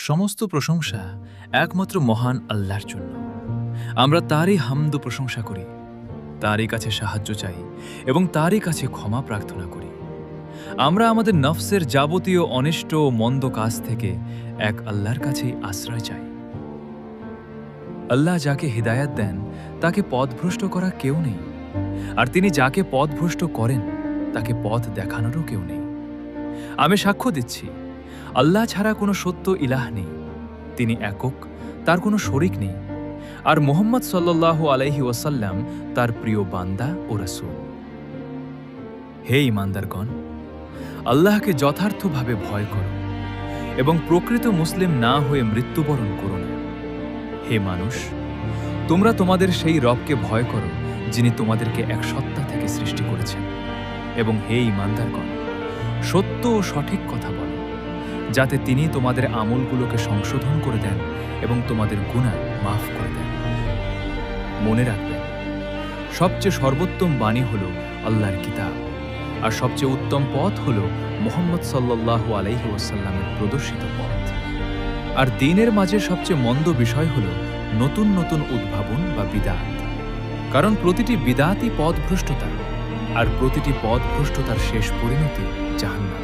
সমস্ত প্রশংসা একমাত্র মহান আল্লাহর জন্য। আমরা তারই হামদ ও প্রশংসা করি, তারই কাছে সাহায্য চাই এবং তারই কাছে ক্ষমা প্রার্থনা করি। আমরা আমাদের নফসের যাবতীয় অনিষ্ট ও মন্দ কাজ থেকে এক আল্লাহর কাছেই আশ্রয় চাই। আল্লাহ যাকে হিদায়াত দেন তাকে পথভ্রষ্ট করা কেউ নেই, আর তিনি যাকে পথভ্রষ্ট করেন তাকে পথ দেখানোরও কেউ নেই। আমি সাক্ষ্য দিচ্ছি, আল্লাহ ছাড়া কোনো সত্য ইলাহ নেই, তিনি একক, তার কোনো শরিক নেই, আর মুহাম্মদ সাল্লাল্লাহু আলাইহি ওয়াসাল্লাম তার প্রিয় বান্দা ও রাসূল। হে ঈমানদারগণ, আল্লাহকে যথার্থভাবে ভয় করো এবং প্রকৃত মুসলিম না হয়ে মৃত্যুবরণ করো না। হে মানুষ, তোমরা তোমাদের সেই রবকে ভয় করো যিনি তোমাদেরকে এক সত্তা থেকে সৃষ্টি করেছেন, এবং হে ঈমানদারগণ, সত্য ও সঠিক কথা বলো, যাতে তিনি তোমাদের আমলগুলোকে সংশোধন করে দেন এবং তোমাদের গুনাহ মাফ করে দেন। মনে রাখবেন, সবচেয়ে সর্বোত্তম বাণী হল আল্লাহর কিতাব, আর সবচেয়ে উত্তম পথ হল মুহাম্মদ সাল্লাল্লাহু আলাইহি ওয়াসাল্লামের প্রদর্শিত পথ। আর দ্বীনের মাঝে সবচেয়ে মন্দ বিষয় হল নতুন নতুন উদ্ভাবন বা বিদআত, কারণ প্রতিটি বিদআতই পথভ্রষ্টতা, আর প্রতিটি পথভ্রষ্টতার শেষ পরিণতি জাহান্নাম।